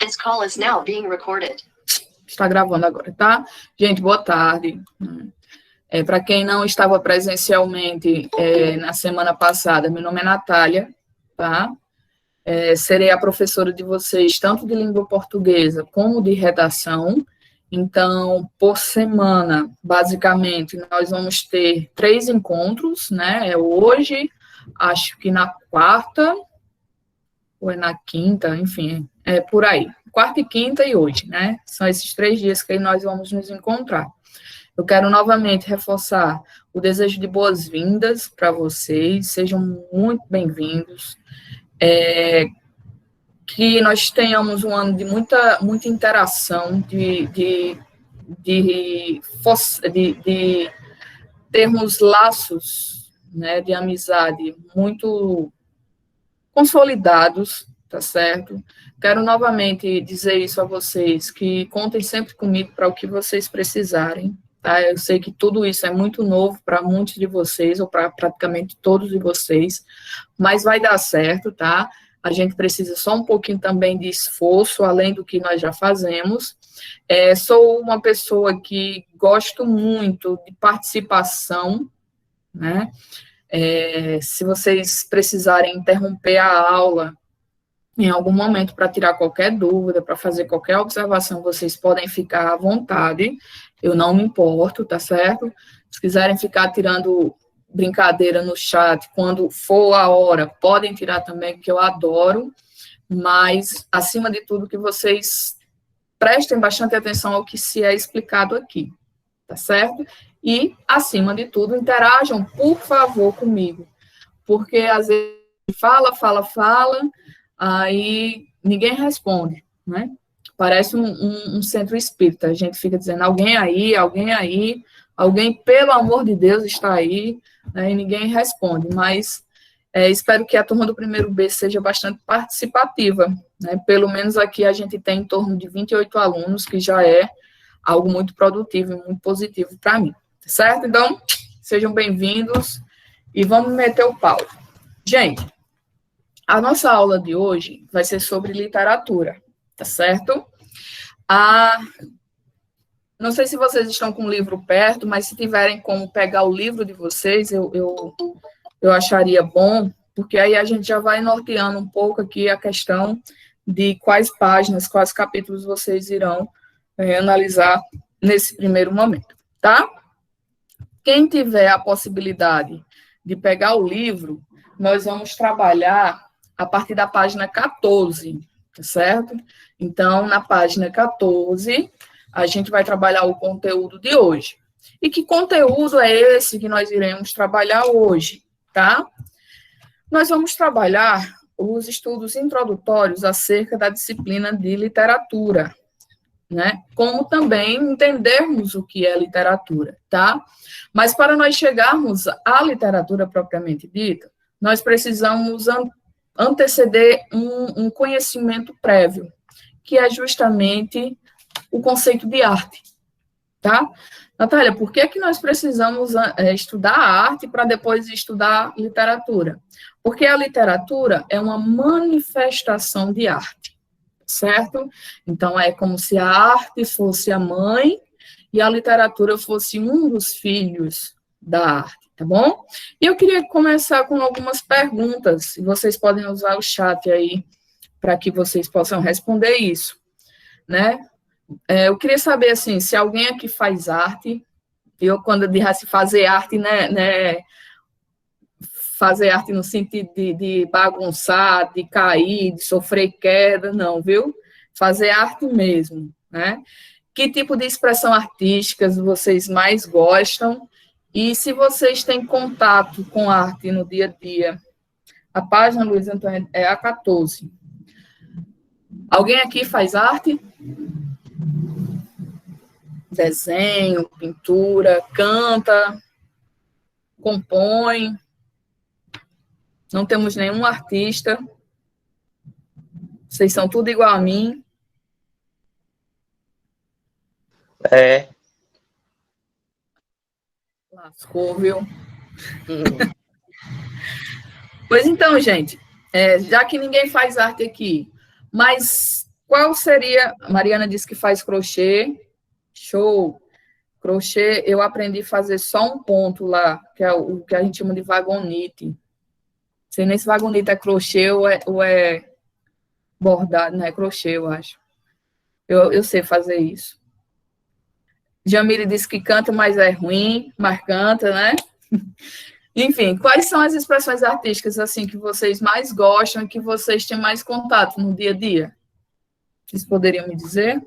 This call is now being recorded. Está gravando agora, tá? Gente, boa tarde. Para quem não estava presencialmente na semana passada, meu nome é Natália, tá? Serei a professora de vocês, tanto de língua portuguesa como de redação. Então, por semana, basicamente, nós vamos ter 3 encontros, né? Hoje, acho que na quarta, ou é na quinta, enfim, é por aí. Quarta e quinta e hoje, né? São esses 3 dias que nós vamos nos encontrar. Eu quero novamente reforçar o desejo de boas-vindas para vocês, sejam muito bem-vindos. Que nós tenhamos um ano de muita interação, de termos laços, né, de amizade muito consolidados, tá certo? Quero novamente dizer isso a vocês, que contem sempre comigo para o que vocês precisarem, tá? Eu sei que tudo isso é muito novo para muitos de vocês, ou para praticamente todos de vocês, mas vai dar certo, tá? A gente precisa só um pouquinho também de esforço, além do que nós já fazemos. Sou uma pessoa que gosto muito de participação, né? Se vocês precisarem interromper a aula em algum momento para tirar qualquer dúvida, para fazer qualquer observação, vocês podem ficar à vontade, eu não me importo, tá certo? Se quiserem ficar tirando brincadeira no chat, quando for a hora, podem tirar também, que eu adoro, mas, acima de tudo, que vocês prestem bastante atenção ao que se é explicado aqui, tá certo? E, acima de tudo, interajam, por favor, comigo, porque às vezes fala, aí ninguém responde, né? Parece um centro espírita, a gente fica dizendo, alguém aí, alguém, pelo amor de Deus, está aí, né, e ninguém responde, mas espero que a turma do primeiro B seja bastante participativa, né? Pelo menos aqui a gente tem em torno de 28 alunos, que já é algo muito produtivo e muito positivo para mim, certo? Então, sejam bem-vindos e vamos meter o pau. Gente, a nossa aula de hoje vai ser sobre literatura, tá certo? Não sei se vocês estão com o livro perto, mas se tiverem como pegar o livro de vocês, eu acharia bom, porque aí a gente já vai norteando um pouco aqui a questão de quais páginas, quais capítulos vocês irão analisar nesse primeiro momento, tá? Quem tiver a possibilidade de pegar o livro, nós vamos trabalhar a partir da página 14, tá certo? Então, na página 14, a gente vai trabalhar o conteúdo de hoje. E que conteúdo é esse que nós iremos trabalhar hoje, tá? Nós vamos trabalhar os estudos introdutórios acerca da disciplina de literatura, né? Como também entendermos o que é literatura, tá? Mas para nós chegarmos à literatura propriamente dita, nós precisamos anteceder um conhecimento prévio, que é justamente o conceito de arte, tá? Natália, por que que nós precisamos estudar a arte para depois estudar literatura? Porque a literatura é uma manifestação de arte, certo? Então, é como se a arte fosse a mãe e a literatura fosse um dos filhos da arte, tá bom? E eu queria começar com algumas perguntas, e vocês podem usar o chat aí para que vocês possam responder isso, né? Eu queria saber, assim, se alguém aqui faz arte, eu, quando eu disse fazer arte, né, fazer arte no sentido de bagunçar, de cair, de sofrer queda, não, viu? Fazer arte mesmo, né? Que tipo de expressão artística vocês mais gostam? E se vocês têm contato com arte no dia a dia? A página, Luiz Antônio, é a 14. Alguém aqui faz arte? Desenho, pintura, canta, compõe. Não temos nenhum artista. Vocês são tudo igual a mim. Lascou, viu? Pois então, gente, já que ninguém faz arte aqui, mas qual seria... Mariana disse que faz crochê. Show! Crochê, eu aprendi a fazer só um ponto lá, que é o que a gente chama de vagonite. Sei nem se vagonite é crochê ou é bordado, não é crochê, eu acho. Eu sei fazer isso. Jamile disse que canta, mas é ruim, mas canta, né? Enfim, quais são as expressões artísticas, assim, que vocês mais gostam e que vocês têm mais contato no dia a dia? Vocês poderiam me dizer?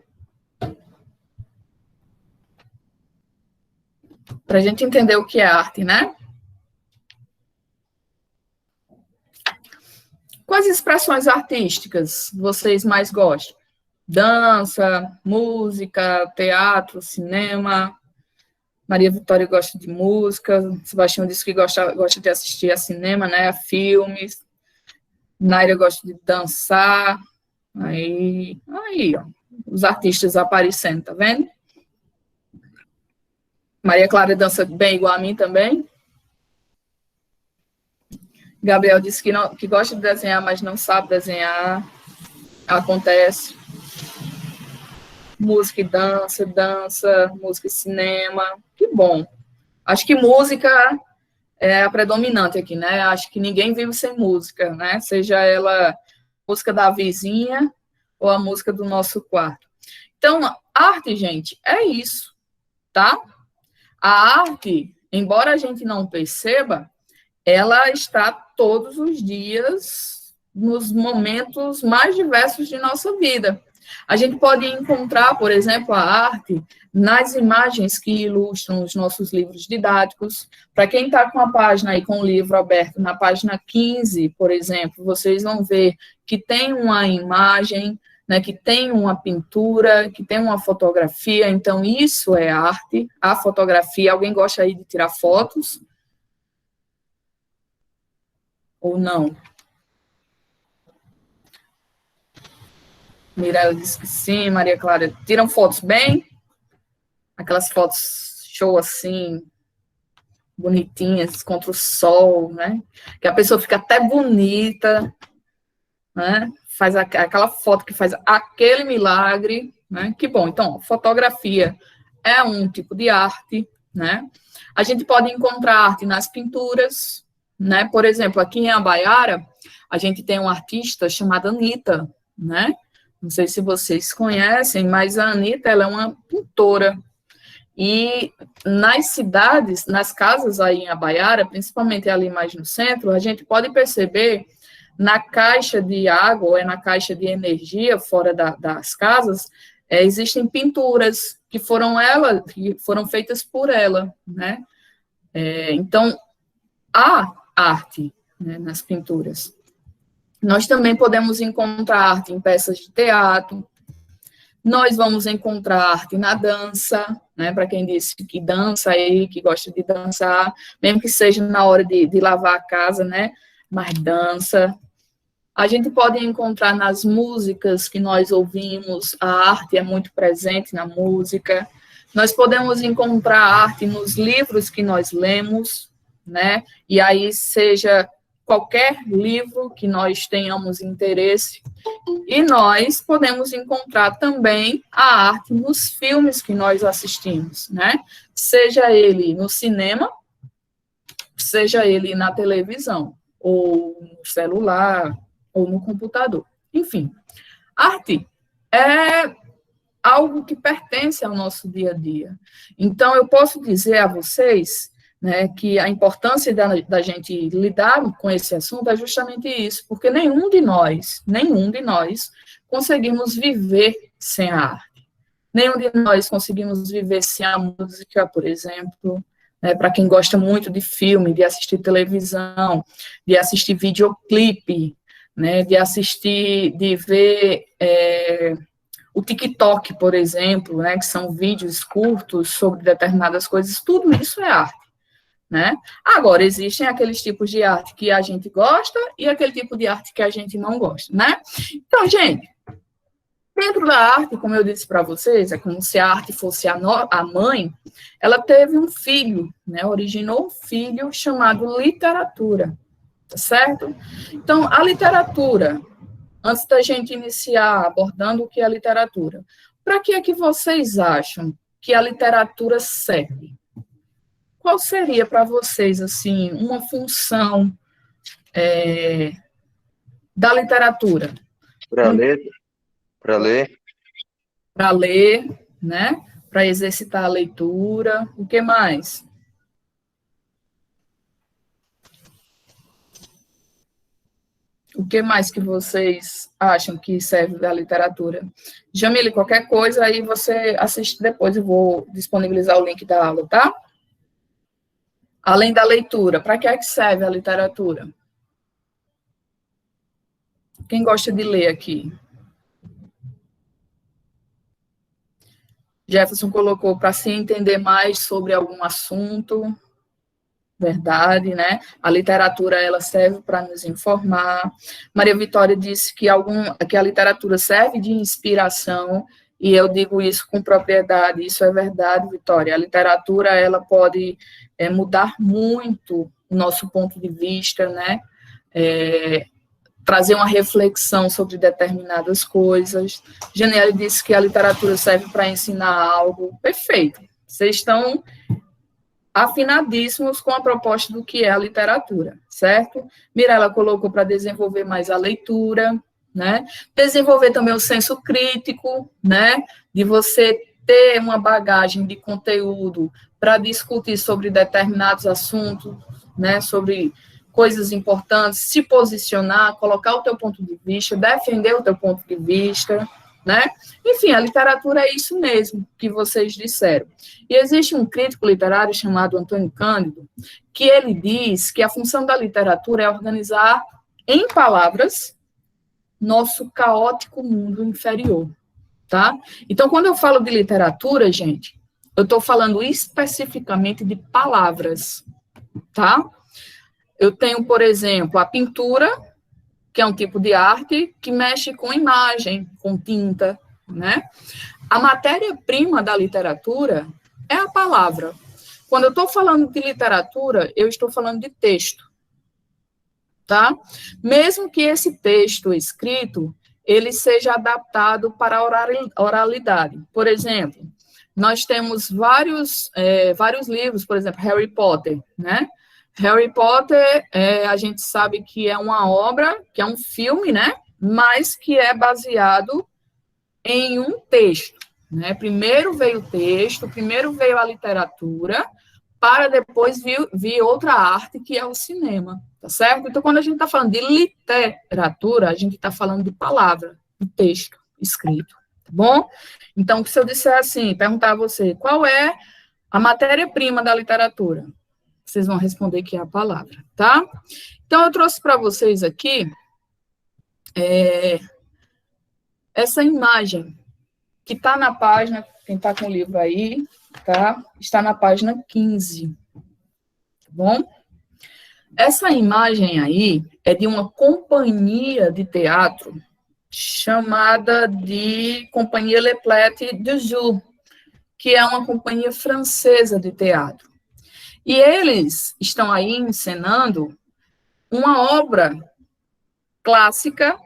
Para a gente entender o que é arte, né? Quais expressões artísticas vocês mais gostam? Dança, música, teatro, cinema. Maria Vitória gosta de música. Sebastião disse que gosta de assistir a cinema, né? A filmes. Naira gosta de dançar. Aí, ó, os artistas aparecendo, tá vendo? Maria Clara dança bem igual a mim também. Gabriel disse que gosta de desenhar, mas não sabe desenhar. Acontece. Música e dança, música e cinema. Que bom. Acho que música é a predominante aqui, né? Acho que ninguém vive sem música, né? Seja ela a música da vizinha ou a música do nosso quarto. Então, arte, gente, é isso, tá? A arte, embora a gente não perceba, ela está todos os dias nos momentos mais diversos de nossa vida. A gente pode encontrar, por exemplo, a arte nas imagens que ilustram os nossos livros didáticos. Para quem está com a página aí, com o livro aberto, na página 15, por exemplo, vocês vão ver que tem uma imagem, né, que tem uma pintura, que tem uma fotografia. Então, isso é arte, a fotografia. Alguém gosta aí de tirar fotos? Ou não? Mirella disse que sim, Maria Clara. Tiram fotos bem? Aquelas fotos show assim, bonitinhas, contra o sol, né? Que a pessoa fica até bonita, né? Faz aquela foto que faz aquele milagre, né? Que bom. Então, fotografia é um tipo de arte, né? A gente pode encontrar arte nas pinturas, né? Por exemplo, aqui em Abaiara, a gente tem uma artista chamada Anitta, né? Não sei se vocês conhecem, mas a Anitta, ela é uma pintora. E nas cidades, nas casas aí em Abaiara, principalmente ali mais no centro, a gente pode perceber na caixa de água, ou na caixa de energia fora das casas, existem pinturas que foram feitas por ela, né? Então, há arte, né, nas pinturas. Nós também podemos encontrar arte em peças de teatro. Nós vamos encontrar arte na dança, né? Para quem disse que dança aí, que gosta de dançar, mesmo que seja na hora de lavar a casa, né? Mas dança. A gente pode encontrar nas músicas que nós ouvimos, a arte é muito presente na música. Nós podemos encontrar arte nos livros que nós lemos, né? E aí seja qualquer livro que nós tenhamos interesse. E nós podemos encontrar também a arte nos filmes que nós assistimos, né? Seja ele no cinema, seja ele na televisão, ou no celular, ou no computador. Enfim, arte é algo que pertence ao nosso dia a dia. Então, eu posso dizer a vocês, né, que a importância da gente lidar com esse assunto é justamente isso, porque nenhum de nós conseguimos viver sem a arte. Nenhum de nós conseguimos viver sem a música, por exemplo, né, para quem gosta muito de filme, de assistir televisão, de assistir videoclipe, né, de ver o TikTok, por exemplo, né, que são vídeos curtos sobre determinadas coisas, tudo isso é arte. Né? Agora, existem aqueles tipos de arte que a gente gosta e aquele tipo de arte que a gente não gosta, né? Então, gente, dentro da arte, como eu disse para vocês, é como se a arte fosse a mãe, ela teve um filho, né? Originou um filho chamado literatura, tá certo? Então, a literatura, antes da gente iniciar abordando o que é literatura, para que é que vocês acham que a literatura serve? Qual seria para vocês, assim, uma função da literatura? Para ler, para ler. Para ler, né? Para exercitar a leitura. O que mais? O que mais que vocês acham que serve da literatura? Jamile, qualquer coisa aí você assiste depois, eu vou disponibilizar o link da aula, tá? Além da leitura, para que é que serve a literatura? Quem gosta de ler aqui? Jefferson colocou para se entender mais sobre algum assunto. Verdade, né? A literatura, ela serve para nos informar. Maria Vitória disse que a literatura serve de inspiração, e eu digo isso com propriedade, isso é verdade, Vitória. A literatura, ela pode mudar muito o nosso ponto de vista, né? Trazer uma reflexão sobre determinadas coisas. Janiele disse que a literatura serve para ensinar algo. Perfeito. Vocês estão afinadíssimos com a proposta do que é a literatura, certo? Mirella colocou para desenvolver mais a leitura, né? Desenvolver também o senso crítico, né? De você ter uma bagagem de conteúdo para discutir sobre determinados assuntos, né? Sobre coisas importantes, se posicionar, colocar o teu ponto de vista, defender o teu ponto de vista, né? Enfim, a literatura é isso mesmo que vocês disseram. E existe um crítico literário chamado Antônio Cândido, que ele diz que a função da literatura é organizar em palavras nosso caótico mundo inferior, tá? Então, quando eu falo de literatura, gente, eu estou falando especificamente de palavras, tá? Eu tenho, por exemplo, a pintura, que é um tipo de arte que mexe com imagem, com tinta, né? A matéria-prima da literatura é a palavra. Quando eu estou falando de literatura, eu estou falando de texto, tá? Mesmo que esse texto escrito, ele seja adaptado para a oralidade. Por exemplo, nós temos vários livros, por exemplo, Harry Potter, né? Harry Potter, a gente sabe que é uma obra, que é um filme, né? Mas que é baseado em um texto, né? Primeiro veio o texto, primeiro veio a literatura, para depois vir outra arte, que é o cinema, tá certo? Então, quando a gente está falando de literatura, a gente está falando de palavra, de texto escrito, tá bom? Então, se eu disser assim, perguntar a você, qual é a matéria-prima da literatura? Vocês vão responder que é a palavra, tá? Então, eu trouxe para vocês aqui essa imagem que está na página, quem está com o livro aí, tá? Está na página 15, tá bom? Essa imagem aí é de uma companhia de teatro chamada de Companhia Le Plate du Jour, que é uma companhia francesa de teatro. E eles estão aí encenando uma obra clássica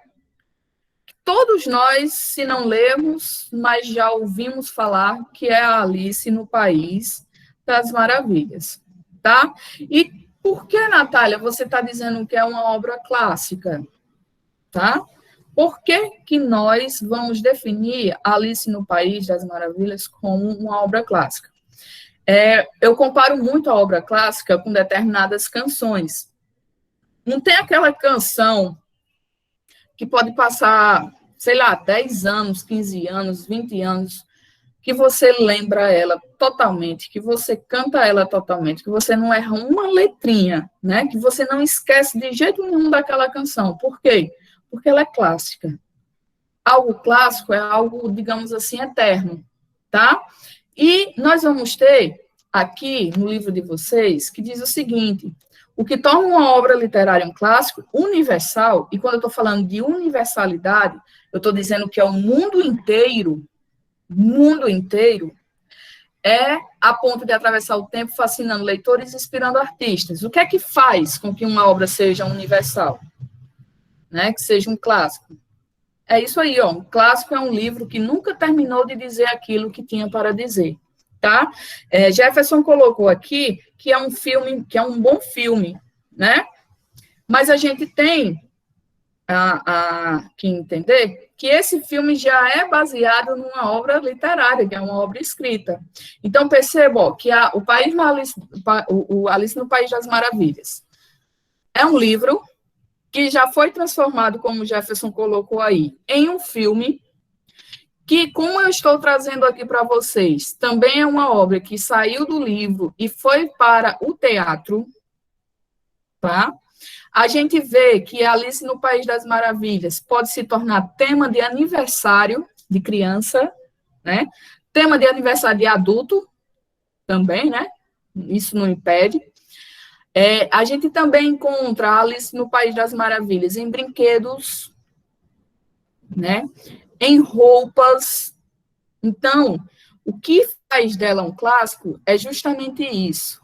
que todos nós, se não lemos, mas já ouvimos falar, que é a Alice no País das Maravilhas, tá? E por que, Natália, você está dizendo que é uma obra clássica, tá? Por que que nós vamos definir Alice no País das Maravilhas como uma obra clássica? Eu comparo muito a obra clássica com determinadas canções. Não tem aquela canção que pode passar, sei lá, 10 anos, 15 anos, 20 anos, que você lembra ela totalmente, que você canta ela totalmente, que você não erra uma letrinha, né? Que você não esquece de jeito nenhum daquela canção. Por quê? Porque ela é clássica. Algo clássico é algo, digamos assim, eterno, tá? E nós vamos ter aqui no livro de vocês que diz o seguinte: o que torna uma obra literária um clássico universal, e quando eu estou falando de universalidade, eu estou dizendo que é o mundo inteiro, é a ponto de atravessar o tempo fascinando leitores e inspirando artistas. O que é que faz com que uma obra seja universal? Né? Que seja um clássico? é isso aí, ó. Um clássico é um livro que nunca terminou de dizer aquilo que tinha para dizer, tá? Jefferson colocou aqui que é um filme, que é um bom filme, né? Mas a gente tem que entender que esse filme já é baseado numa obra literária, que é uma obra escrita. Então, perceba, ó, que o Alice no País das Maravilhas é um livro que já foi transformado, como o Jefferson colocou aí, em um filme que, como eu estou trazendo aqui para vocês, também é uma obra que saiu do livro e foi para o teatro, tá? A gente vê que Alice no País das Maravilhas pode se tornar tema de aniversário de criança, né? Tema de aniversário de adulto também, né? Isso não impede. A gente também encontra Alice no País das Maravilhas em brinquedos, né? Em roupas. Então, o que faz dela um clássico é justamente isso.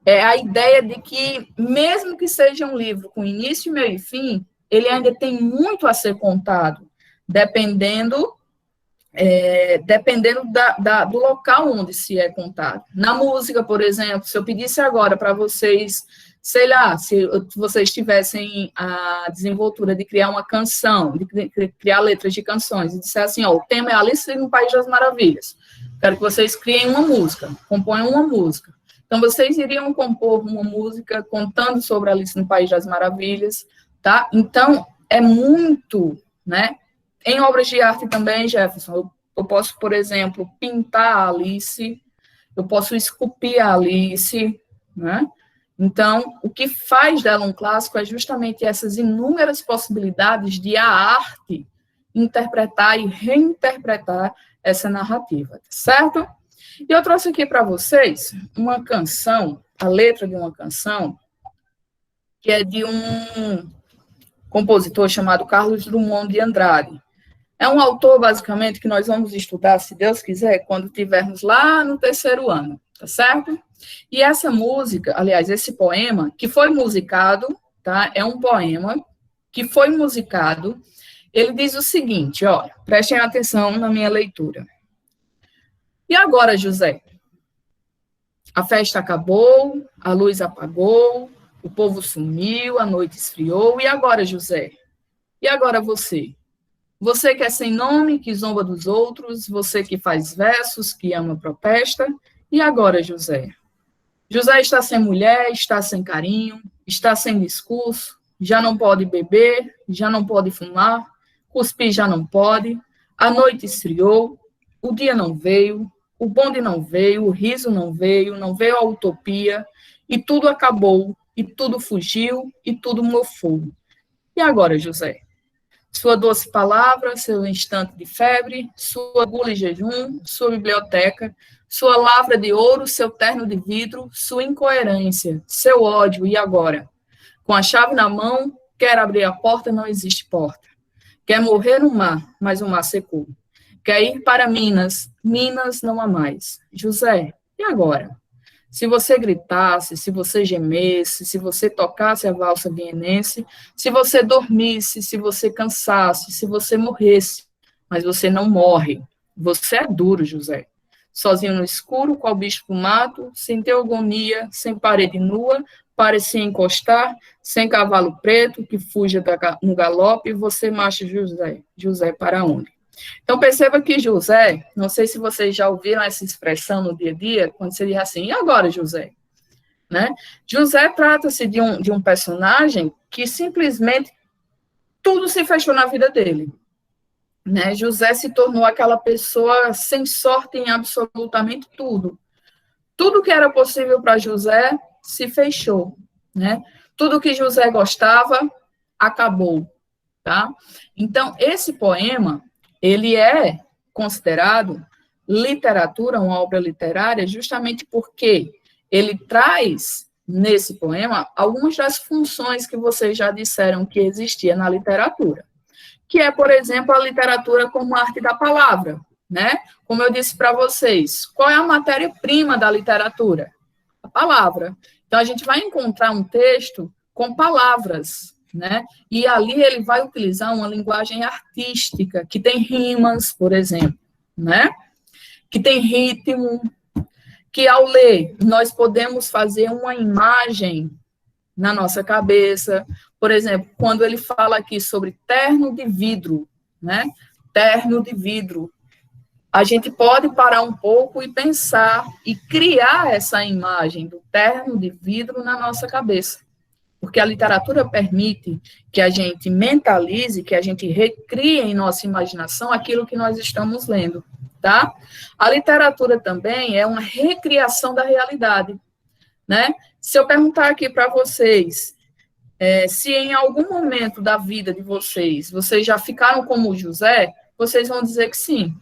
É a ideia de que, mesmo que seja um livro com início, meio e fim, ele ainda tem muito a ser contado, dependendo do local onde se é contado. Na música, por exemplo, se eu pedisse agora para vocês, sei lá, se vocês tivessem a desenvoltura de criar uma canção, de criar letras de canções, e disser assim, ó, o tema é Alice no País das Maravilhas, quero que vocês criem uma música, componham uma música. Então, vocês iriam compor uma música contando sobre Alice no País das Maravilhas, tá? Então, é muito, né? Em obras de arte também, Jefferson, eu posso, por exemplo, pintar a Alice, eu posso esculpir a Alice, né? Então, o que faz dela um clássico é justamente essas inúmeras possibilidades de a arte interpretar e reinterpretar essa narrativa, certo? E eu trouxe aqui para vocês uma canção, a letra de uma canção, que é de um compositor chamado Carlos Drummond de Andrade. É um autor, basicamente, que nós vamos estudar, se Deus quiser, quando estivermos lá no 3º ano, tá certo? E essa música, aliás, esse poema, que foi musicado, tá? É um poema que foi musicado. Ele diz o seguinte, ó, prestem atenção na minha leitura. E agora, José? A festa acabou, a luz apagou, o povo sumiu, a noite esfriou. E agora, José? E agora você? Você que é sem nome, que zomba dos outros, você que faz versos, que ama protesta. E agora, José? José está sem mulher, está sem carinho, está sem discurso, já não pode beber, já não pode fumar, cuspir já não pode, a noite esfriou, o dia não veio, o bonde não veio, o riso não veio a utopia, e tudo acabou, e tudo fugiu, e tudo mofou. E agora, José? Sua doce palavra, seu instante de febre, sua gula e jejum, sua biblioteca, sua lavra de ouro, seu terno de vidro, sua incoerência, seu ódio, e agora? Com a chave na mão, quer abrir a porta, não existe porta. Quer morrer no mar, mas o mar secou. Quer ir para Minas, Minas não há mais. José, e agora? Se você gritasse, se você gemesse, se você tocasse a valsa vienense, se você dormisse, se você cansasse, se você morresse, mas você não morre. Você é duro, José. Sozinho no escuro, qual bicho do mato, sem teogonia, sem parede nua, parecia encostar, sem cavalo preto, que fuja no galope, você marcha, José. José, para onde? Então, perceba que José, não sei se vocês já ouviram essa expressão no dia a dia, quando você diz assim, e agora, José? Né? José trata-se de um personagem que simplesmente tudo se fechou na vida dele. Né? José se tornou aquela pessoa sem sorte em absolutamente tudo. Tudo que era possível para José se fechou. Né? Tudo que José gostava, acabou. Tá? Então, esse poema, ele é considerado literatura, uma obra literária, justamente porque ele traz, nesse poema, algumas das funções que vocês já disseram que existia na literatura, que é, por exemplo, a literatura como arte da palavra, né? Como eu disse para vocês, qual é a matéria-prima da literatura? A palavra. Então, a gente vai encontrar um texto com palavras, né? E ali ele vai utilizar uma linguagem artística, que tem rimas, por exemplo, né? Que tem ritmo, que ao ler nós podemos fazer uma imagem na nossa cabeça. Por exemplo, quando ele fala aqui sobre terno de vidro, né? Terno de vidro. A gente pode parar um pouco e pensar e criar essa imagem do terno de vidro na nossa cabeça. Porque a literatura permite que a gente mentalize, que a gente recrie em nossa imaginação aquilo que nós estamos lendo, tá? A literatura também é uma recriação da realidade, né? Se eu perguntar aqui para vocês, se em algum momento da vida de vocês já ficaram como o José, vocês vão dizer que sim,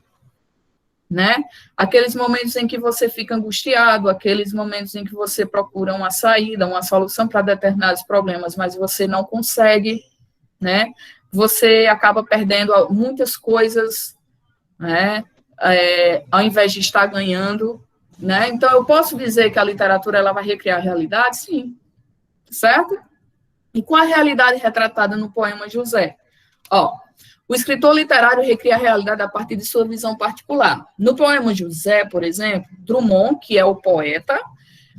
né? Aqueles momentos em que você fica angustiado, aqueles momentos em que você procura uma saída, uma solução para determinados problemas, mas você não consegue, né? Você acaba perdendo muitas coisas, né? Ao invés de estar ganhando, né? Então, eu posso dizer que a literatura ela vai recriar a realidade? Sim, certo? E com a realidade retratada no poema José? O escritor literário recria a realidade a partir de sua visão particular. No poema José, por exemplo, Drummond, que é o poeta,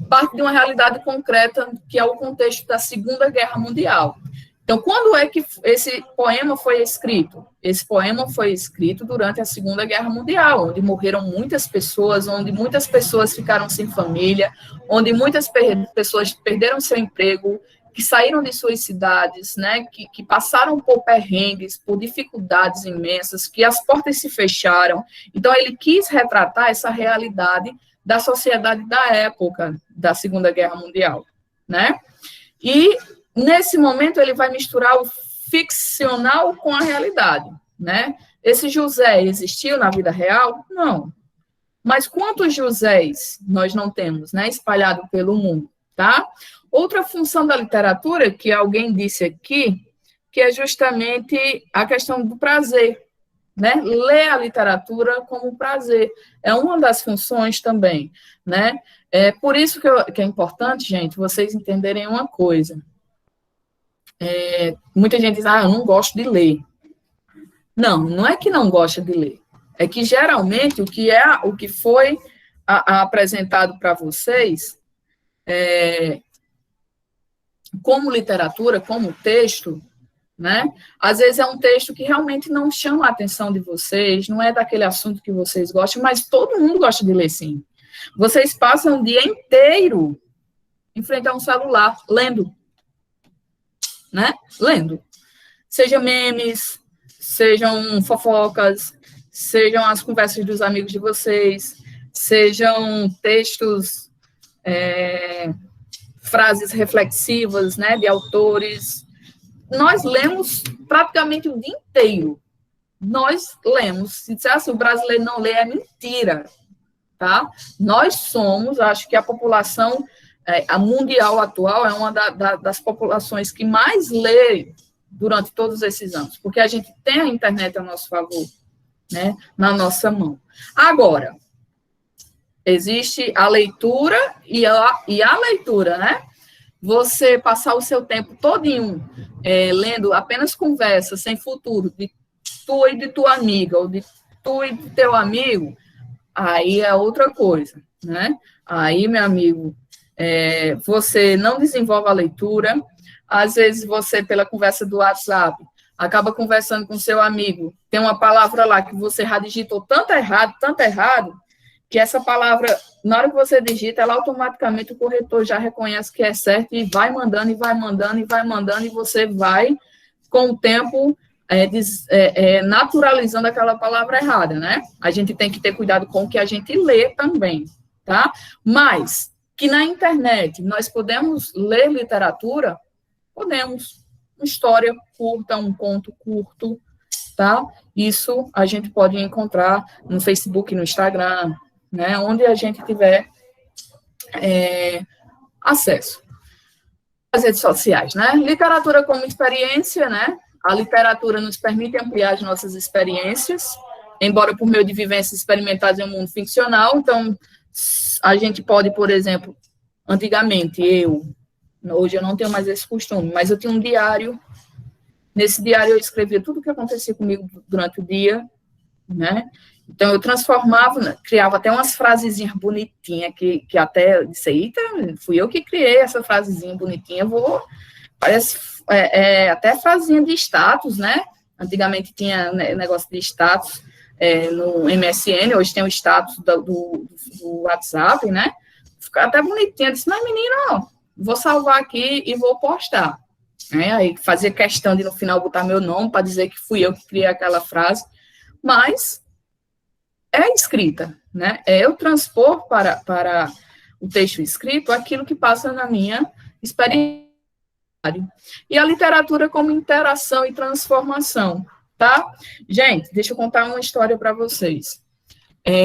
parte de uma realidade concreta, que é o contexto da Segunda Guerra Mundial. Então, quando é que esse poema foi escrito? Esse poema foi escrito durante a Segunda Guerra Mundial, onde morreram muitas pessoas, onde muitas pessoas ficaram sem família, onde muitas pessoas perderam seu emprego, que saíram de suas cidades, né, que passaram por perrengues, por dificuldades imensas, que as portas se fecharam. Então, ele quis retratar essa realidade da sociedade da época da Segunda Guerra Mundial, né? E, nesse momento, ele vai misturar o ficcional com a realidade, né? Esse José existiu na vida real? Não. Mas quantos Josés nós não temos, né, espalhado pelo mundo, tá? Outra função da literatura, que alguém disse aqui, que é justamente a questão do prazer, né? Ler a literatura como prazer. É uma das funções também, né? É por isso que é importante, gente, vocês entenderem uma coisa. Muita gente diz, eu não gosto de ler. Não, não é que não gosta de ler. É que, geralmente, o que foi apresentado para vocês como literatura, como texto, né? Às vezes é um texto que realmente não chama a atenção de vocês, não é daquele assunto que vocês gostam, mas todo mundo gosta de ler, sim. Vocês passam o dia inteiro em frente a um celular, lendo, né? Lendo. Seja memes, sejam fofocas, sejam as conversas dos amigos de vocês, sejam textos, frases reflexivas, né, de autores. Nós lemos praticamente o dia inteiro. Nós lemos. Se disser assim, o brasileiro não lê, é mentira, tá? Nós somos, acho que a população, a mundial atual, é uma das populações que mais lê durante todos esses anos, porque a gente tem a internet a nosso favor, né, na nossa mão. Agora, existe a leitura e a leitura, né? Você passar o seu tempo todinho lendo apenas conversas sem futuro, de tu e de tua amiga, ou de tu e de teu amigo, aí é outra coisa, né? Aí, meu amigo, você não desenvolve a leitura, às vezes você, pela conversa do WhatsApp, acaba conversando com seu amigo, tem uma palavra lá que você já digitou tanto errado, que essa palavra, na hora que você digita, ela automaticamente, o corretor já reconhece que é certo e vai mandando, e vai mandando, e vai mandando, e você vai, com o tempo, naturalizando aquela palavra errada, né? A gente tem que ter cuidado com o que a gente lê também, tá? Mas, que na internet nós podemos ler literatura, podemos. Uma história curta, um conto curto, tá? Isso a gente pode encontrar no Facebook, no Instagram, né, onde a gente tiver acesso. As redes sociais, né? Literatura como experiência, né? A literatura nos permite ampliar as nossas experiências, embora por meio de vivências experimentadas em um mundo ficcional. Então, a gente pode, por exemplo, antigamente, hoje eu não tenho mais esse costume, mas eu tinha um diário Nesse diário eu escrevia tudo o que acontecia comigo durante o dia, né? Então eu transformava, né, criava até umas frasezinhas bonitinhas, que até disse, eita, fui eu que criei essa frasezinha bonitinha, parece até frasezinha de status, né? Antigamente tinha negócio de status no MSN, hoje tem o status do WhatsApp, né? Fica até bonitinha, disse, mas menina, ó, vou salvar aqui e vou postar. Aí fazia questão de no final botar meu nome para dizer que fui eu que criei aquela frase, mas é escrita, né? É eu transpor para o texto escrito aquilo que passa na minha experiência. E a literatura como interação e transformação, tá? Gente, deixa eu contar uma história para vocês.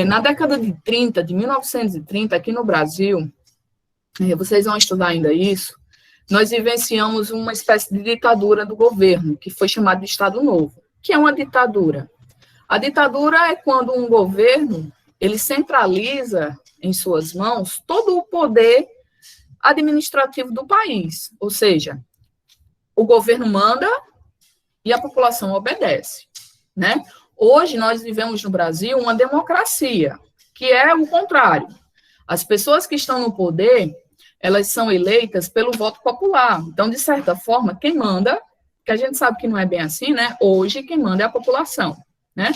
Na década de 30, de 1930, aqui no Brasil, vocês vão estudar ainda isso, nós vivenciamos uma espécie de ditadura do governo, que foi chamada de Estado Novo. O que é uma ditadura? A ditadura é quando um governo, ele centraliza em suas mãos todo o poder administrativo do país, ou seja, o governo manda e a população obedece, né? Hoje nós vivemos no Brasil uma democracia, que é o contrário. As pessoas que estão no poder, elas são eleitas pelo voto popular. Então, de certa forma, quem manda, que a gente sabe que não é bem assim, né? Hoje, quem manda é a população, né?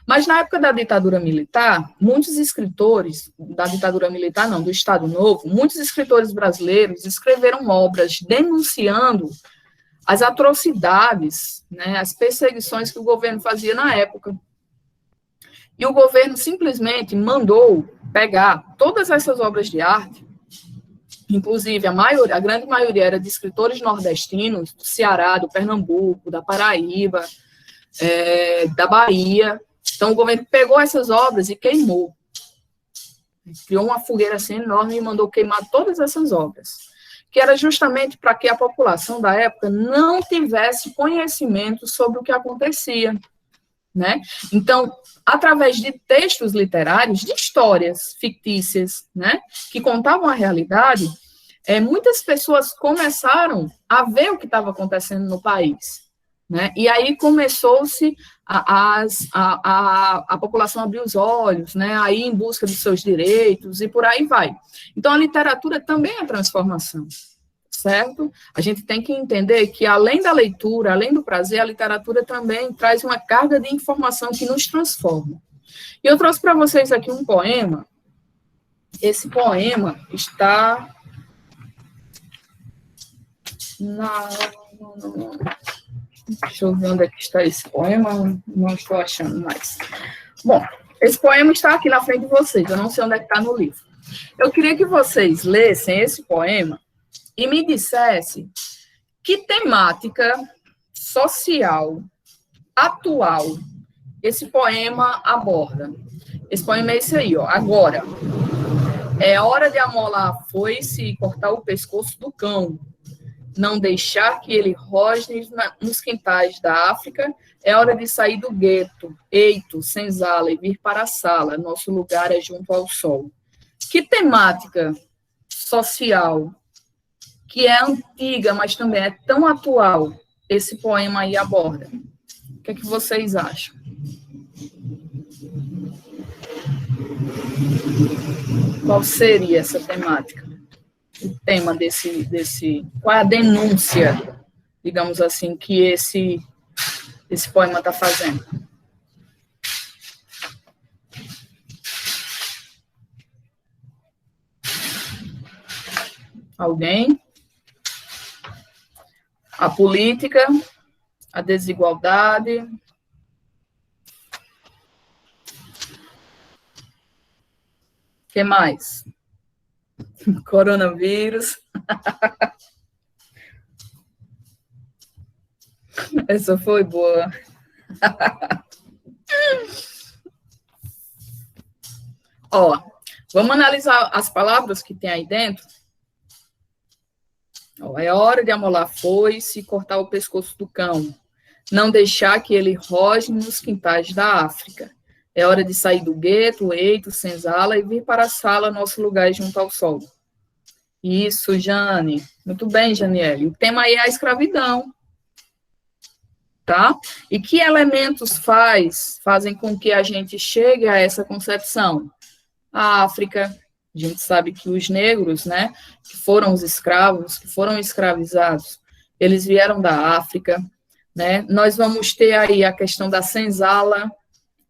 Mas na época da ditadura militar, muitos escritores, da ditadura militar não, do Estado Novo, muitos escritores brasileiros escreveram obras denunciando as atrocidades, né, as perseguições que o governo fazia na época. E o governo simplesmente mandou pegar todas essas obras de arte, inclusive a grande maioria era de escritores nordestinos, do Ceará, do Pernambuco, da Paraíba, da Bahia. Então, o governo pegou essas obras e queimou. Criou uma fogueira assim enorme e mandou queimar todas essas obras, que era justamente para que a população da época não tivesse conhecimento sobre o que acontecia, né? Então, através de textos literários, de histórias fictícias, né, que contavam a realidade, muitas pessoas começaram a ver o que estava acontecendo no país, né? E aí começou-se a população abrir os olhos, né, a ir em busca dos seus direitos e por aí vai. Então, a literatura também é transformação, certo? A gente tem que entender que, além da leitura, além do prazer, a literatura também traz uma carga de informação que nos transforma. E eu trouxe para vocês aqui um poema. Esse poema está Deixa eu ver onde é que está esse poema, não estou achando mais. Bom, esse poema está aqui na frente de vocês, eu não sei onde é que está no livro. Eu queria que vocês lessem esse poema e me dissessem que temática social, atual, esse poema aborda. Esse poema é esse aí, ó. Agora, é hora de amolar a foice e cortar o pescoço do cão. Não deixar que ele rosne nos quintais da África. É hora de sair do gueto, eito, senzala, e vir para a sala. Nosso lugar é junto ao sol. Que temática social, que é antiga, mas também é tão atual, esse poema aí aborda? O que é que vocês acham? Qual seria essa temática? O tema desse qual é a denúncia, digamos assim, que esse poema está fazendo? Alguém? A política, a desigualdade. O que mais? Coronavírus. Essa foi boa. Ó, vamos analisar as palavras que tem aí dentro. Ó, é hora de amolar a foice e cortar o pescoço do cão. Não deixar que ele rosne nos quintais da África. É hora de sair do gueto, eito, senzala e vir para a sala, nosso lugar junto ao sol. Isso, Jane. Muito bem, Janiele. O tema aí é a escravidão. tá? E que elementos fazem com que a gente chegue a essa concepção? A África, a gente sabe que os negros, né, que foram os escravos, que foram escravizados, eles vieram da África, né? Nós vamos ter aí a questão da senzala,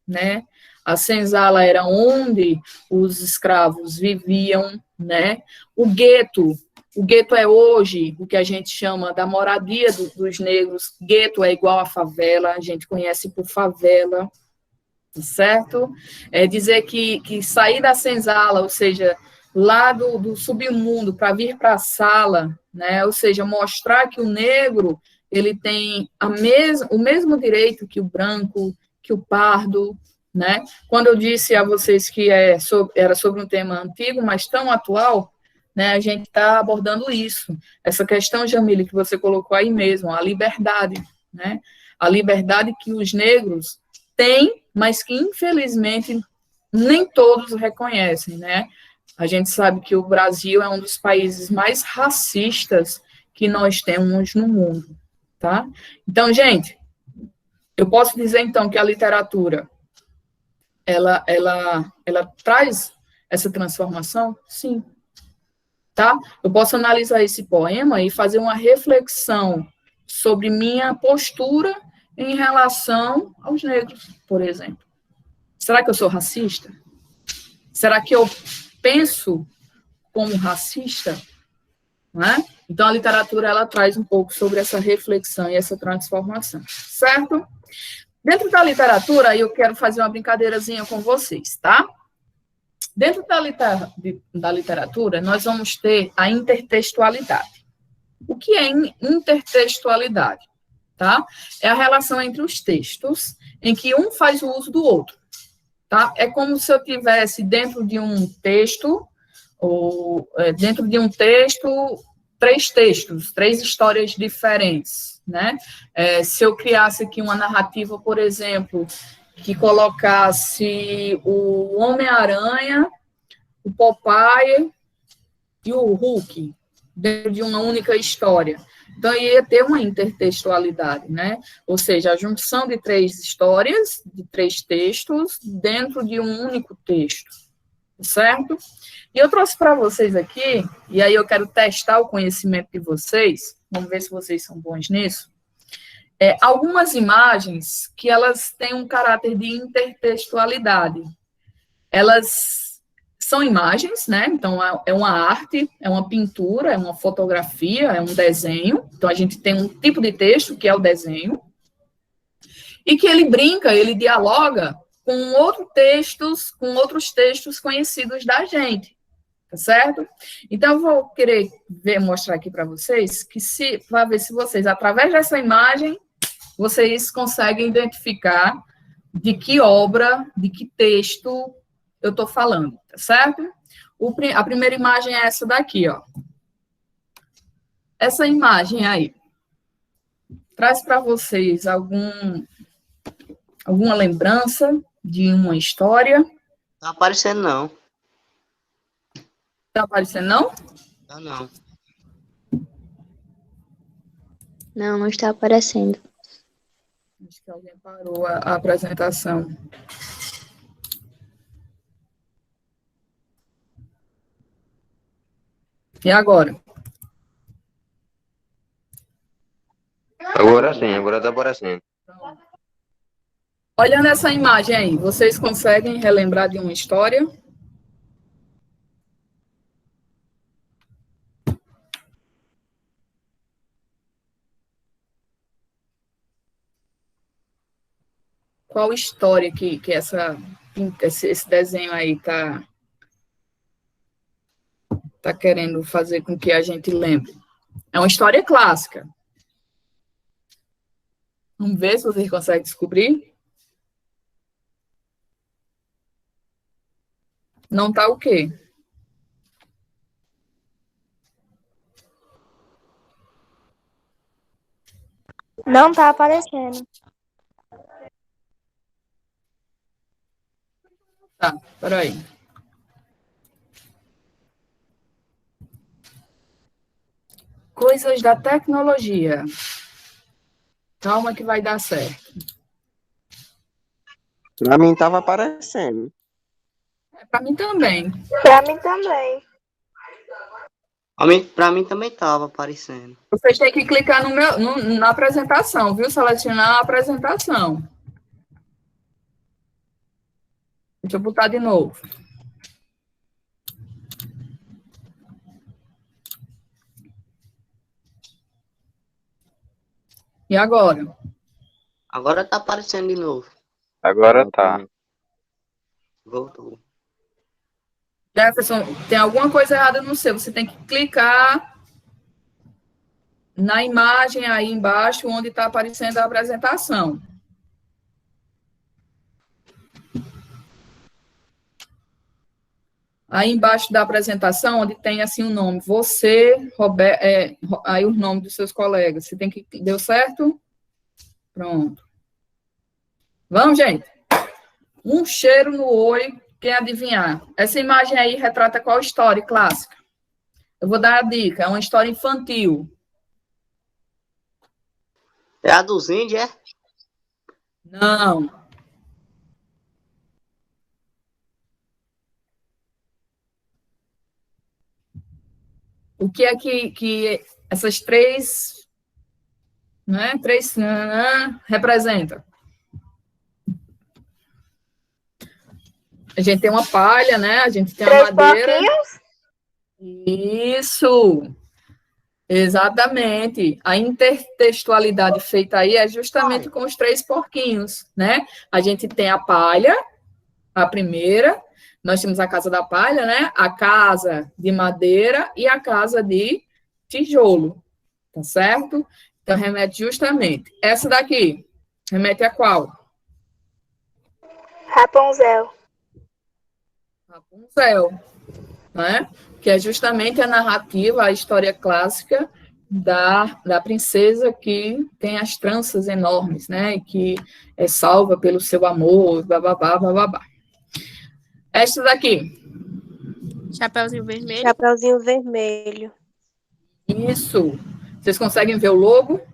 né? A senzala era onde os escravos viviam, né? O gueto é hoje o que a gente chama da moradia dos negros. Gueto é igual a favela, a gente conhece por favela, certo? É dizer que sair da senzala, ou seja, lá do submundo para vir para a sala, né? Ou seja, mostrar que o negro ele tem o mesmo direito que o branco, que o pardo, né? Quando eu disse a vocês que era sobre um tema antigo, mas tão atual, né? A gente está abordando isso, essa questão, Jamile, que você colocou aí mesmo, a liberdade, né? A liberdade que os negros têm, mas que, infelizmente, nem todos reconhecem, né? A gente sabe que o Brasil é um dos países mais racistas que nós temos no mundo, tá? Então, gente, eu posso dizer, então, que a literatura, ela traz essa transformação? Sim, tá? Eu posso analisar esse poema e fazer uma reflexão sobre minha postura em relação aos negros, por exemplo. Será que eu sou racista? Será que eu penso como racista? Né? Então, a literatura, ela traz um pouco sobre essa reflexão e essa transformação, certo? Dentro da literatura, eu quero fazer uma brincadeirazinha com vocês, tá? Dentro da literatura, nós vamos ter a intertextualidade. O que é intertextualidade? Tá? É a relação entre os textos em que um faz o uso do outro. Tá? É como se eu tivesse dentro de um texto, três textos, três histórias diferentes, né? Se eu criasse aqui uma narrativa, por exemplo, que colocasse o Homem-Aranha, o Popeye e o Hulk dentro de uma única história. Então, ia ter uma intertextualidade, né? Ou seja, a junção de três histórias, de três textos, dentro de um único texto, certo? E eu trouxe para vocês aqui, e aí eu quero testar o conhecimento de vocês, vamos ver se vocês são bons nisso, algumas imagens que elas têm um caráter de intertextualidade. Elas são imagens, né? Então, é uma arte, é uma pintura, é uma fotografia, é um desenho. Então, a gente tem um tipo de texto, que é o desenho, e que ele brinca, ele dialoga com outros textos conhecidos da gente, tá certo? Então, eu vou querer mostrar aqui para vocês, para ver se vocês, através dessa imagem, vocês conseguem identificar de que obra, de que texto eu estou falando, tá certo? A primeira imagem é essa daqui, ó. Essa imagem aí traz para vocês alguma lembrança de uma história? Tá aparecendo, não. Tá aparecendo, não? Tá, não. Não, não está aparecendo. Acho que alguém parou a apresentação. E agora? Agora sim, agora tá aparecendo. Olhando essa imagem aí, vocês conseguem relembrar de uma história? Qual história que esse desenho aí tá querendo fazer com que a gente lembre? É uma história clássica. Vamos ver se vocês conseguem descobrir. Não tá o quê? Não está aparecendo. Tá, peraí. Coisas da tecnologia. Calma que vai dar certo. Pra mim tava aparecendo. Para mim também. Pra mim também. Pra mim também tava aparecendo. Vocês têm que clicar na apresentação, viu? Selecionar a apresentação. Deixa eu botar de novo. E agora? Agora tá aparecendo de novo. Agora tá. Voltou. Jefferson, tem alguma coisa errada no seu. Você tem que clicar na imagem aí embaixo, onde está aparecendo a apresentação. Aí embaixo da apresentação, onde tem assim o nome, você, Roberto, aí o nome dos seus colegas. Você tem que... Deu certo? Pronto. Vamos, gente. Um cheiro no olho, quem adivinhar. Essa imagem aí retrata qual história clássica? Eu vou dar a dica, é uma história infantil. É a dos índios, é? Não. O que é que essas três, né, representam? A gente tem uma palha, né? A gente tem uma madeira. Isso. Exatamente. A intertextualidade feita aí é justamente com os 3 porquinhos, né? A gente tem a palha, a primeira, nós temos a casa da palha, né? A casa de madeira e a casa de tijolo, tá certo? Então, remete justamente. Essa daqui, remete a qual? Rapunzel. Rapunzel, né? Que é justamente a narrativa, a história clássica da princesa que tem as tranças enormes, né? E que é salva pelo seu amor, bababá, bababá. Esta daqui. Chapeuzinho vermelho. Chapeuzinho vermelho. Isso. Vocês conseguem ver o logo?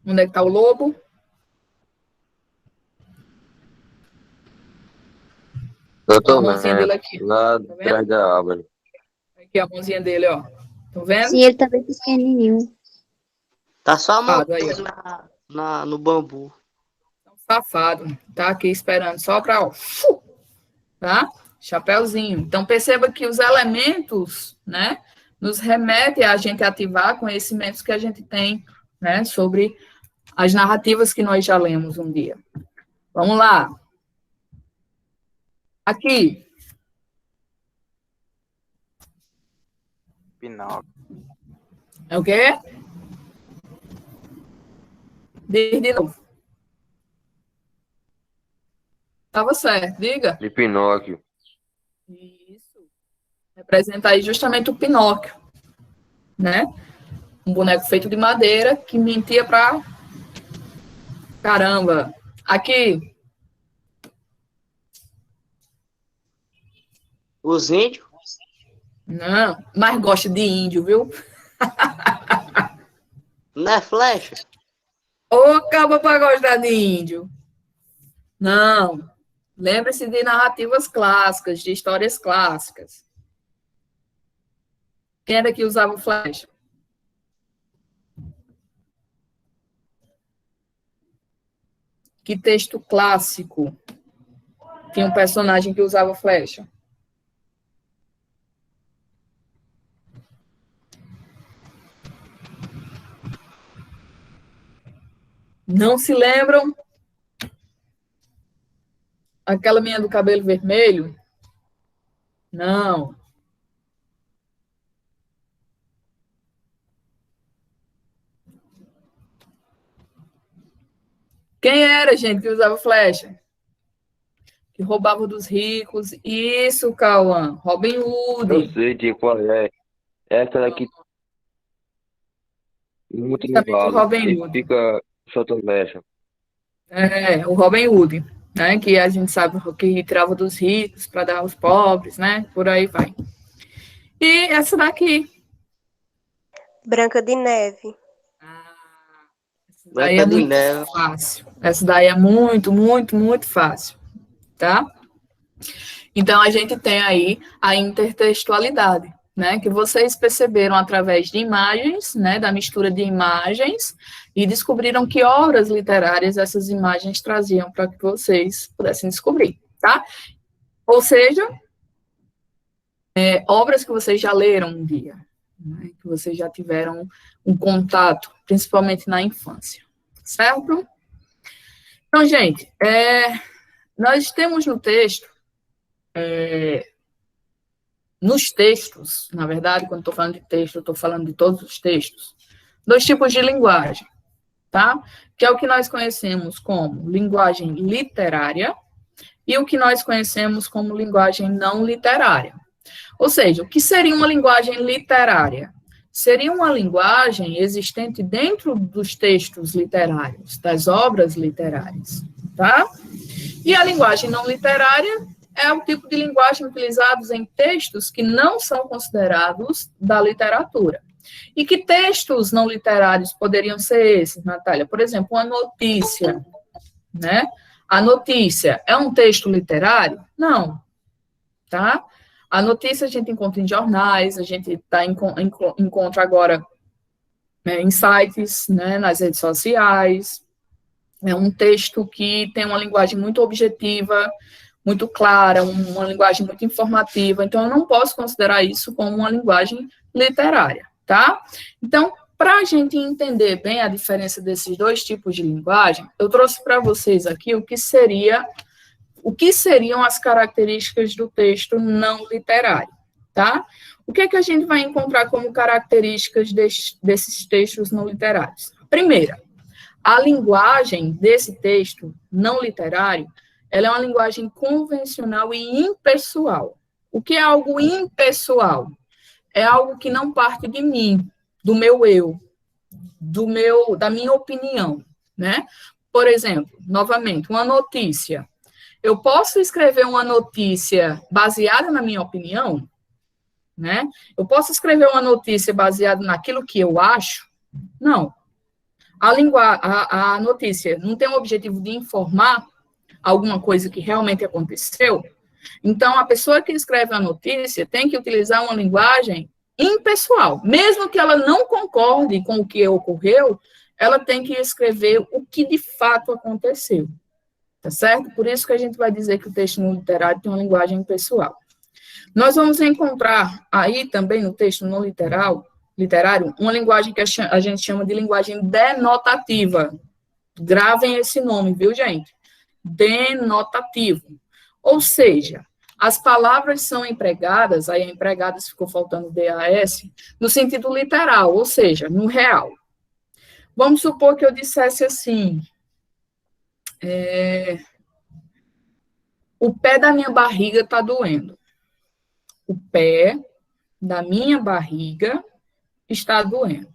Onde é que está o logo? Eu tô A mãozinha vendo. dele aqui. Lá Tá vendo? atrás da árvore. Aqui a mãozinha dele, ó. Estão vendo? Sim, ele tá bem pequenininho. Tá só a mão Safado aí, no bambu. Safado. Tá aqui esperando só para, ó. Tá? Chapeuzinho. Então, perceba que os elementos, né, nos remetem a gente ativar conhecimentos que a gente tem, né, sobre as narrativas que nós já lemos um dia. Vamos lá. Aqui. Pinóquio. É o quê? Diz de novo. Estava certo, diga. De Pinóquio. Isso. Representa aí justamente o Pinóquio, né? Um boneco feito de madeira que mentia pra caramba. Aqui. Os índios? Não, mas gosta de índio, viu? Não é flecha? Ô, acaba pra gostar de índio. Não. Lembre-se de narrativas clássicas, de histórias clássicas. Quem era que usava flecha? Que texto clássico tinha um personagem que usava flecha? Não se lembram? Aquela menina do cabelo vermelho? Não. Quem era, gente, que usava flecha? Que roubava dos ricos. Isso, Cauã. Robin Hood. Eu sei de qual é. Essa daqui. Muito no Justamente o vale. Robin Ele Hood. fica soltando mecha. É, o Robin Hood, né? Que a gente sabe que tirava dos ricos para dar aos pobres, né? Por aí vai. E essa daqui. Branca de Neve. Essa daí é Branca de muito Neve. fácil. Essa daí é muito, muito, muito fácil, tá? Então, a gente tem aí a intertextualidade, né? Que vocês perceberam através de imagens, né? Da mistura de imagens, e descobriram que obras literárias essas imagens traziam para que vocês pudessem descobrir, tá? Ou seja, obras que vocês já leram um dia, né? Que vocês já tiveram um contato, principalmente na infância, certo? Então, gente, nós temos no texto, nos textos, na verdade, quando estou falando de texto, eu estou falando de todos os textos, 2 tipos de linguagem, tá? Que é o que nós conhecemos como linguagem literária e o que nós conhecemos como linguagem não literária. Ou seja, o que seria uma linguagem literária? Seria uma linguagem existente dentro dos textos literários, das obras literárias, tá? E a linguagem não literária é o tipo de linguagem utilizados em textos que não são considerados da literatura. E que textos não literários poderiam ser esses, Natália? Por exemplo, uma notícia, né? A notícia é um texto literário? Não, tá? A notícia a gente encontra em jornais, a gente encontra agora, né, em sites, né, nas redes sociais. É um texto que tem uma linguagem muito objetiva, muito clara, uma linguagem muito informativa. Então, eu não posso considerar isso como uma linguagem literária, tá? Então, para a gente entender bem a diferença desses 2 tipos de linguagem, eu trouxe para vocês aqui o que seriam as características do texto não literário, tá? O que é que a gente vai encontrar como características desses textos não literários? Primeira, a linguagem desse texto não literário, ela é uma linguagem convencional e impessoal. O que é algo impessoal? É algo que não parte de mim, do meu eu, da minha opinião, né? Por exemplo, novamente, uma notícia. Eu posso escrever uma notícia baseada na minha opinião, né? Eu posso escrever uma notícia baseada naquilo que eu acho? Não. A notícia não tem o objetivo de informar alguma coisa que realmente aconteceu. Então, a pessoa que escreve a notícia tem que utilizar uma linguagem impessoal. Mesmo que ela não concorde com o que ocorreu, ela tem que escrever o que de fato aconteceu. Tá certo? Por isso que a gente vai dizer que o texto não literário tem uma linguagem impessoal. Nós vamos encontrar aí também no texto não literário uma linguagem que a gente chama de linguagem denotativa. Gravem esse nome, viu, gente? Denotativo. Ou seja, as palavras são empregadas, aí empregadas ficou faltando DAS, no sentido literal, ou seja, no real. Vamos supor que eu dissesse assim, o pé da minha barriga está doendo. O pé da minha barriga está doendo.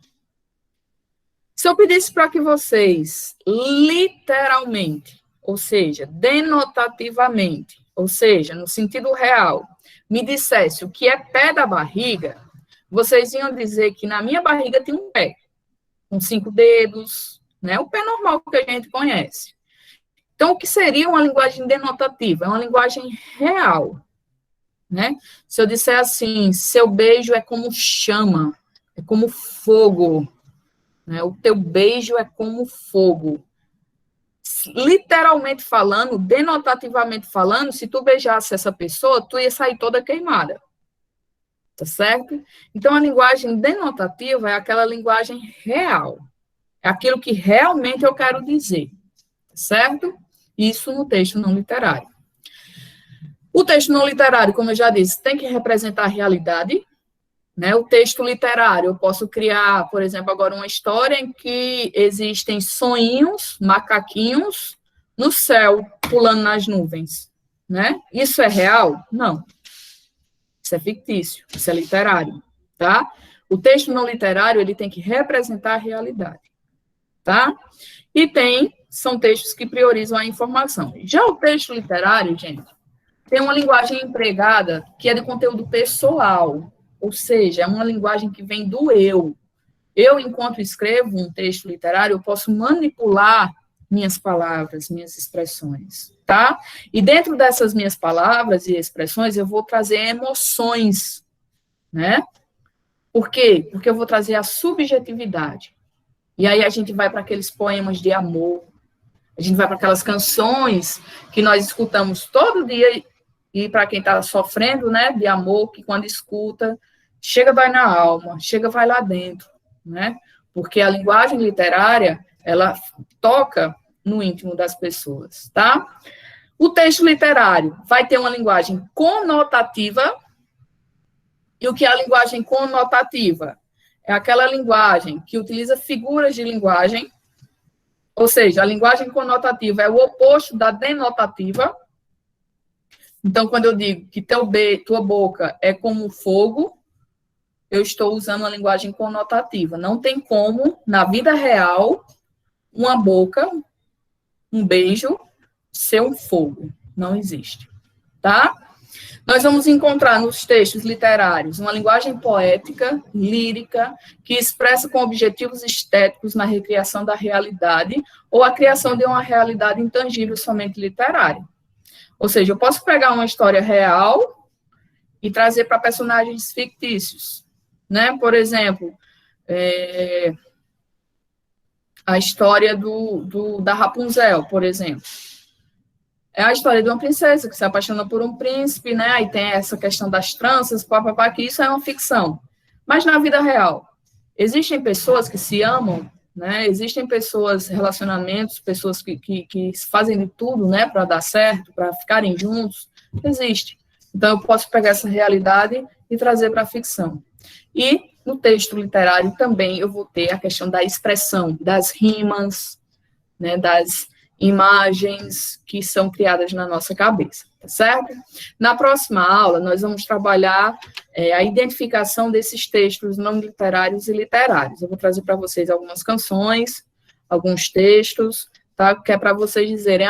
Se eu pedisse para que vocês, literalmente, ou seja, denotativamente, ou seja, no sentido real, me dissesse o que é pé da barriga, vocês iam dizer que na minha barriga tem um pé, com 5 dedos, né? O pé normal que a gente conhece. Então, o que seria uma linguagem denotativa? É uma linguagem real, né? Se eu disser assim, seu beijo é como chama, é como fogo, né? O teu beijo é como fogo. Literalmente falando, denotativamente falando, se tu beijasse essa pessoa, tu ia sair toda queimada. Tá certo? Então, a linguagem denotativa é aquela linguagem real. É aquilo que realmente eu quero dizer. Tá certo? Isso no texto não literário. O texto não literário, como eu já disse, tem que representar a realidade, né? O texto literário, eu posso criar, por exemplo, agora uma história em que existem sonhinhos, macaquinhos, no céu, pulando nas nuvens, né? Isso é real? Não. Isso é fictício, isso é literário, tá? O texto não literário, ele tem que representar a realidade, tá? E são textos que priorizam a informação. Já o texto literário, gente, tem uma linguagem empregada que é de conteúdo pessoal, ou seja, é uma linguagem que vem do eu. Eu, enquanto escrevo um texto literário, eu posso manipular minhas palavras, minhas expressões, tá? E dentro dessas minhas palavras e expressões, eu vou trazer emoções, né? Por quê? Porque eu vou trazer a subjetividade. E aí a gente vai para aqueles poemas de amor, a gente vai para aquelas canções que nós escutamos todo dia, e para quem está sofrendo, né, de amor, que quando escuta, chega, vai na alma, chega, vai lá dentro, né? Porque a linguagem literária, ela toca no íntimo das pessoas, tá? O texto literário vai ter uma linguagem conotativa. E o que é a linguagem conotativa? É aquela linguagem que utiliza figuras de linguagem, ou seja, a linguagem conotativa é o oposto da denotativa. Então, quando eu digo que tua boca é como fogo, eu estou usando uma linguagem conotativa. Não tem como, na vida real, uma boca, um beijo, ser um fogo. Não existe, tá? Nós vamos encontrar nos textos literários uma linguagem poética, lírica, que expressa com objetivos estéticos na recriação da realidade ou a criação de uma realidade intangível somente literária. Ou seja, eu posso pegar uma história real e trazer para personagens fictícios, né? Por exemplo, a história da Rapunzel, por exemplo. É a história de uma princesa que se apaixona por um príncipe, né? Aí tem essa questão das tranças, papapá, que isso é uma ficção. Mas na vida real, existem pessoas que se amam, né? Existem pessoas, relacionamentos, pessoas que fazem de tudo, né, para dar certo, para ficarem juntos. Existe. Então, eu posso pegar essa realidade e trazer para a ficção. E no texto literário também eu vou ter a questão da expressão, das rimas, né, das imagens que são criadas na nossa cabeça, tá certo? Na próxima aula, nós vamos trabalhar a identificação desses textos não literários e literários. Eu vou trazer para vocês algumas canções, alguns textos, tá? Que é para vocês dizerem,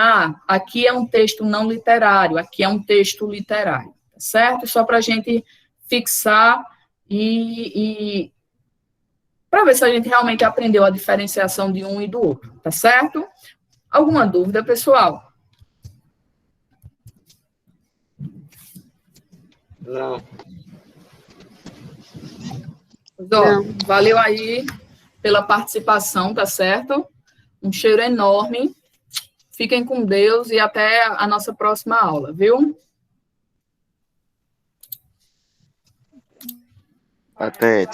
aqui é um texto não literário, aqui é um texto literário, tá certo? Só para a gente fixar e para ver se a gente realmente aprendeu a diferenciação de um e do outro, tá certo? Alguma dúvida, pessoal? Não. Valeu aí pela participação, tá certo? Um cheiro enorme. Fiquem com Deus e até a nossa próxima aula, viu? Até.